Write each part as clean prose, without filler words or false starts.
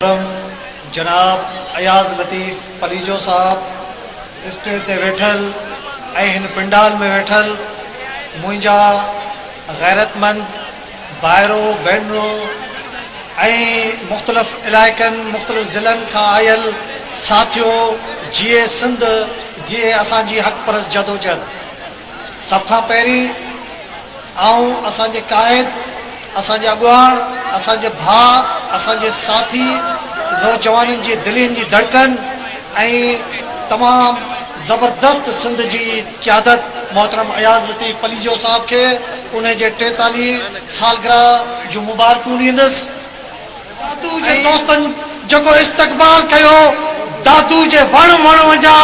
जनाब अयाज लतीफ़ पलीजो साहब स्टेज ते वेठल इन पिंडाल में वेठल मुंहिंजा गैरतमंद भाइरो भेनरो मुख्तलिफ़ इलाइक़नि मुख्तलिफ़ ज़िलनि खां आयल साथियो जीए सिंध जीए असांजी हक़ परस जदोजहद सब खां पहिरीं असांजे क़ाइद असांजे अॻुवाण असांजे भाउ असांजे साथी नौजवाननि जी दिलियुनि जी धड़कन तमाम ज़बरदस्त सिंध की क़यादत मोहतरम अयाज लतीफ़ पलीजो साहब के उन 43 सालगिरह जो मुबारकूं ॾींदुसि। दादू जे दोस्तन जो इस्तक़बाल कयो, दादू जे वण वणा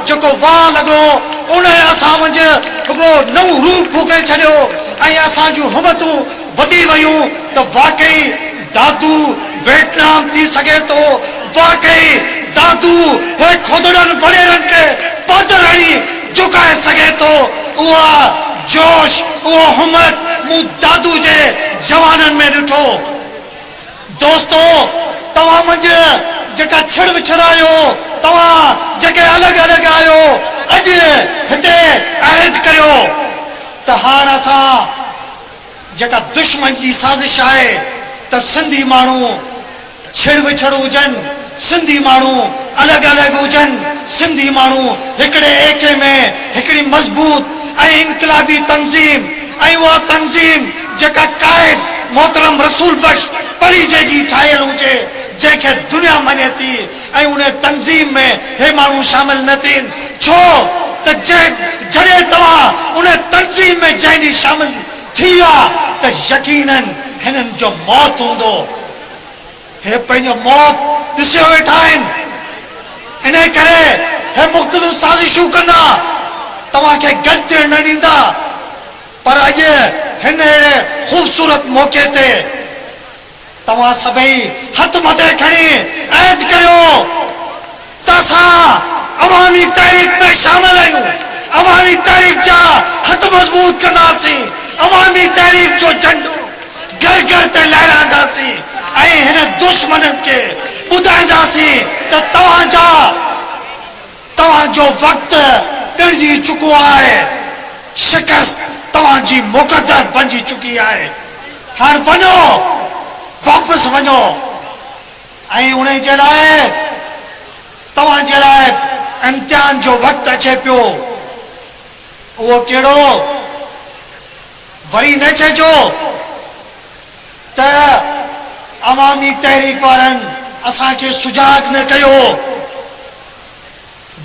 जो वाह लगो उन असां मंझि हिकिड़ो नओं रूप फूके छॾियो असां जूं हिमतूं वधी वयूं त वाकई दादू वियतनाम थी सके तो, वाकई दादू हे खुदड़न वडेरन के पादर हणी झुकाए सके तो। उहा जोश उहा हिम्मत मूं दादू जे जवानन में ॾिठो। दोस्तो तव्हां मंझि जेका छिड़ विछड़ आयो, तव्हां जेके अलॻि अलॻि आयो, अॼु हिते अहद करियो त हाणे असां जेका दुश्मन की साजिश है त सिंधी मानू छिड़ विछड़ हुजन, सिंधी मानू अलग अलग हुजन, सिंधी मानू हिकड़े एके में हिकड़ी मजबूत इनकलाबी तंजीम वह तंजीम जेका कायद मोहतरम रसूल बख्श पलीजे जी ठायल हुजे जैके दुनिया मने थी उन तंजीम में हे मानू शामिल न थिन। छो त जड़े तवा उन तंजीम में जैनी शामिल थिया त यकीनन हिनन जो मौत होंदो। हे पंहिंजो मौत ॾिसियो वेठा आहिनि, इन करे हे मुख़्तलिफ़ साज़िशूं कंदा, तव्हांखे गॾु न ॾींदा। पर अॼु हिन अहिड़े ख़ूबसूरत मौक़े ते तव्हां सभई हथ मथे खणी अहद करियो त असां अवामी तहरीक में शामिल आहियूं, अवामी तहरीक जा हथ मज़बूत कंदासीं, अवामी तहरीक जो झंडो घर घर ते लहरांदासीं हिन दुश्मनन के ॿुधाईंदासीं त तव्हांजो वक़्त ॾिणजी चुको आहे, शिकस्त तव्हांजी मुक़द्दर बणिजी चुकी आहे। हाणे वञो, वापस वञो उन जे लाइ तव्हांजे लाइ इम्तिहान जो वक़्त अचे पियो। उहो कहिड़ो? वरी न चइजो त अवामी तहरीक वारनि असांखे सुजाग न कयो।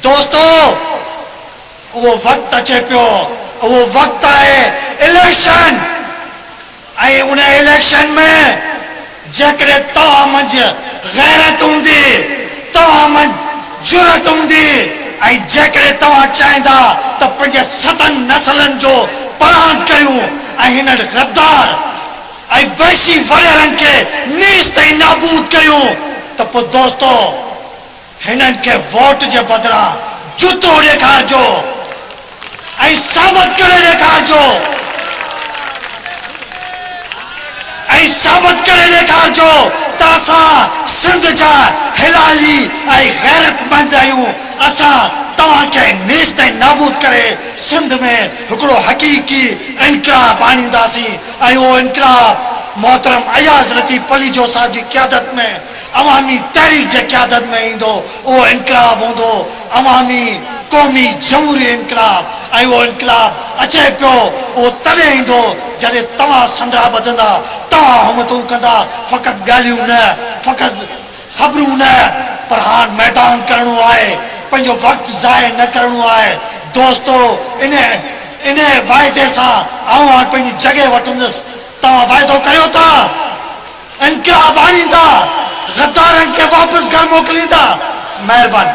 दोस्तो वो वक्त अचे पियो, वो वक्त है इलेक्शन उन इलेक्शन में जेकॾहिं तव्हां मंझि गैरत हूंदी, तव्हां मंझि जुरत हूंदी जेकॾहिं तव्हां चाहींदा त पंहिंजे 7 नसलनि जो परांद करियूं हिन गद्दार वैशी वडेरन के नीस ताईं नाबूद करियूं त पोइ दोस्तो हिननि के वोट जे बदिरां जूतो ॾेखारिजो साबित करे ॾेखारिजो साबित करे ॾेखारिजो त असां सिंध जा हिलाली गैरतमंद आहियूं। असां तव्हांखे नीस ताईं नाबूद करे सिंध में हिकिड़ो हक़ीक़ी इनकलाब आणींदासीं वो इनकलाब मोहतरम अयाज लतीफ़ पलीजो साहब की क़यादत में अवामी तहरीक की क़यादत में ईंदो। वो इनकलाब हूंदो अवामी क़ौमी जमहूरी इनकलाब वो इनकलाब अचे पियो। वो तॾहिं ईंदो जॾहिं तव्हां संदरा ॿधंदा, तव्हां हुमतूं कंदा, फ़क़ति ॻाल्हियूं न, फ़क़ति ख़बरूं न, पर हाणे मैदान करणो आहे, पंहिंजो वक़्त ज़ाय न करणो आहे। दोस्तो इन वाइदे सां हाणे पंहिंजी जॻह वठंदुसि। तव्हां वाइदो करियो था इनकलाब आणींदा, गद्दारनि खे वापसि घर मोकिलींदा? महिरबानी।